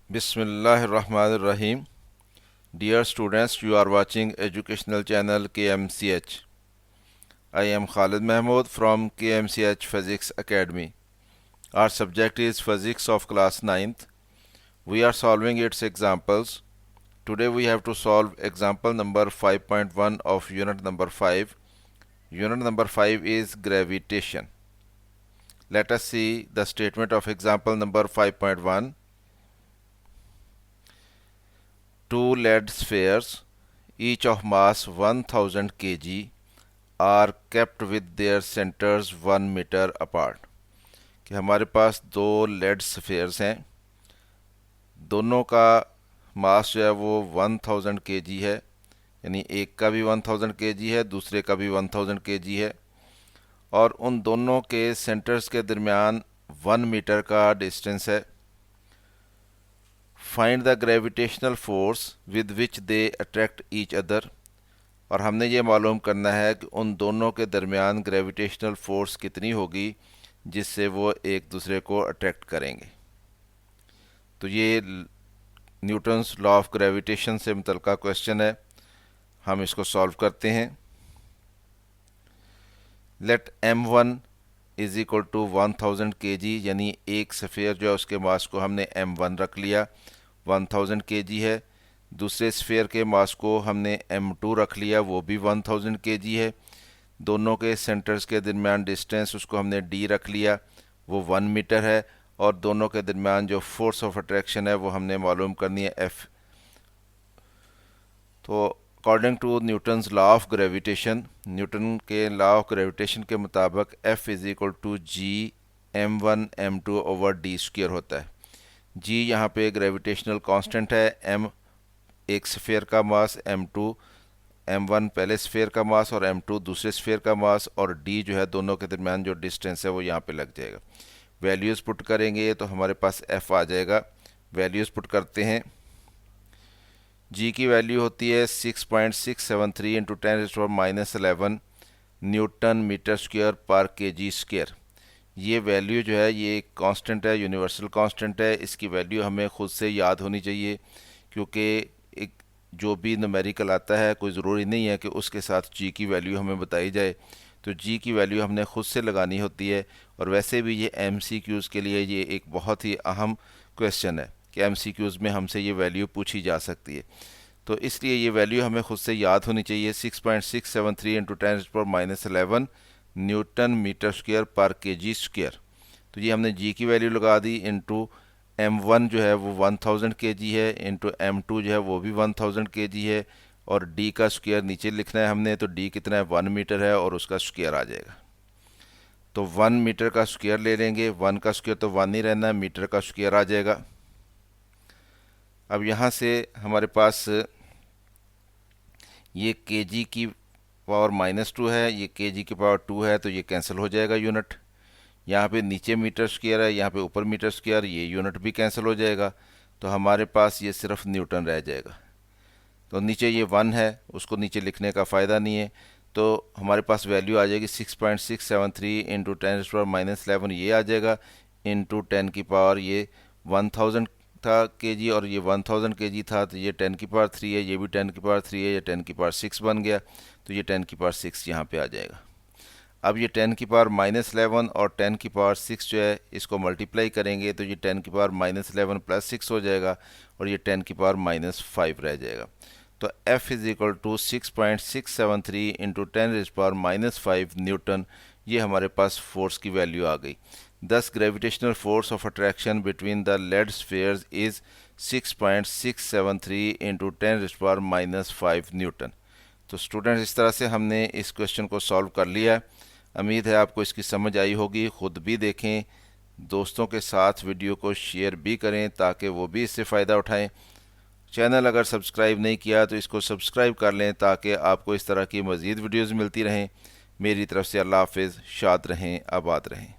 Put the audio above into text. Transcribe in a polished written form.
Bismillahirrahmanirrahim. Dear students, you are watching educational channel KMCH. I am Khalid Mahmood from KMCH Physics Academy. Our subject is Physics of class 9th. We are solving its examples. Today we have to solve example number 5.1 of unit number 5. Unit number 5 is gravitation. Let us see the statement of example number 5.1. Two lead spheres, each of mass 1000 kg, are kept with their centers 1 metre apart. कि हमारे पास दो lead spheres हैं, दोनों का मास जो है वो 1000 kg है, यानी एक का भी 1000 kg है, दूसरे का भी 1000 kg है, और उन दोनों के सेंटर्स के दरमियान 1 मीटर का डिस्टेंस है. Find the gravitational force with which they attract each other. और हमने ये मालूम करना है कि उन दोनों के दरमियान ग्रेविटेशनल फोर्स कितनी होगी जिससे वो एक दूसरे को अट्रैक्ट करेंगे. तो ये न्यूटन्स लॉ ऑफ ग्रेविटेशन से मुतल्लिक़ क्वेश्चन है. हम इसको सॉल्व करते हैं. Let m1 is equal to 1000 kg, यानी एक स्फीयर जो है उसके मास को हमने m1 रख लिया, 1000 kg है. दूसरे स्फीयर के मास को हमने m2 रख लिया, वो भी 1000 kg है. दोनों के सेंटर्स के दरमियान डिस्टेंस उसको हमने d रख लिया, वो 1 मीटर है. और दोनों के दरमियान जो फोर्स ऑफ अट्रैक्शन है वो हमने मालूम करनी है F. तो according to Newton's law of gravitation, Newton के लॉ ऑफ ग्रेविटेशन के मुताबिक F is equal to G m1 m2 over d square होता है. g यहाँ पे ग्रेविटेशनल कांस्टेंट है, m एक स्फीयर का मास, m2 m1 पहले स्फीयर का मास और m2 दूसरे स्फीयर का मास, और d जो है दोनों के दरमियान जो डिस्टेंस है वो यहाँ पे लग जाएगा. वैल्यूज़ पुट करेंगे तो हमारे पास f आ जाएगा. वैल्यूज़ पुट करते हैं. g की वैल्यू होती है 6.673 इंटू 10⁻⁻11 न्यूटन मीटर स्क्वायर पर kg स्क्वायर. ये वैल्यू जो है ये एक कांस्टेंट है, यूनिवर्सल कांस्टेंट है. इसकी वैल्यू हमें ख़ुद से याद होनी चाहिए, क्योंकि एक जो भी न्यूमेरिकल आता है कोई ज़रूरी नहीं है कि उसके साथ जी की वैल्यू हमें बताई जाए. तो जी की वैल्यू हमने ख़ुद से लगानी होती है. और वैसे भी ये MCQs के लिए ये एक बहुत ही अहम क्वेश्चन है कि MCQs में हमसे ये वैल्यू पूछी जा सकती है. तो इसलिए ये वैल्यू हमें ख़ुद से याद होनी चाहिए. 6.673 इंटू 10⁻⁻11 न्यूटन मीटर स्क्वायर पर kg स्क्वायर. तो ये हमने g की वैल्यू लगा दी. इंटू m1 जो है वो 1000 kg है, इंटू m2 जो है वो भी 1000 kg है, और d का स्क्वायर नीचे लिखना है हमने. तो d कितना है, 1 मीटर है, और उसका स्क्वायर आ जाएगा. तो 1 मीटर का स्क्वायर ले लेंगे. 1 का स्क्वायर तो 1 ही रहना है, मीटर का स्क्वायर आ जाएगा. अब यहाँ से हमारे पास ये kg की पावर -2 है, ये kg की पावर 2 है, तो ये कैंसिल हो जाएगा यूनिट. यहाँ पे नीचे मीटर स्क्वायर है, यहाँ पे ऊपर मीटर स्क्वायर, ये यूनिट भी कैंसिल हो जाएगा. तो हमारे पास ये सिर्फ न्यूटन रह जाएगा. तो नीचे ये 1 है, उसको नीचे लिखने का फ़ायदा नहीं है. तो हमारे पास वैल्यू आ जाएगी 6.673 इंटू 10⁻⁻11 ये आ जाएगा, इंटू 10 की पावर ये 1000 था kg, और ये 1000 kg था, तो ये 10 की पावर 3 है, ये भी 10 की पावर 3 है, ये 10 की पावर 6 बन गया. तो ये 10 की पावर 6 यहाँ पे आ जाएगा. अब ये 10 की पावर -11 और 10 की पावर 6 जो है इसको मल्टीप्लाई करेंगे तो ये 10 की पावर -11 प्लस 6 हो जाएगा, और ये 10 की पावर -5 रह जाएगा. तो F is equal to 6.673 into 10⁻⁻5 newton. ये हमारे पास फोर्स की वैल्यू आ गई. Thus gravitational force of attraction between the lead spheres is 6.673 into 10⁻⁻5 Newton. तो स्टूडेंट्स, इस तरह से हमने इस क्वेश्चन को सॉल्व कर लिया. उम्मीद है आपको इसकी समझ आई होगी. ख़ुद भी देखें, दोस्तों के साथ वीडियो को शेयर भी करें ताकि वो भी इससे फ़ायदा उठाएं. चैनल अगर सब्सक्राइब नहीं किया तो इसको सब्सक्राइब कर लें ताकि आपको इस तरह की मज़ीद वीडियोज़ मिलती रहें. मेरी तरफ़ से अल्लाह हाफ़िज़. शाद रहें, आबाद रहें.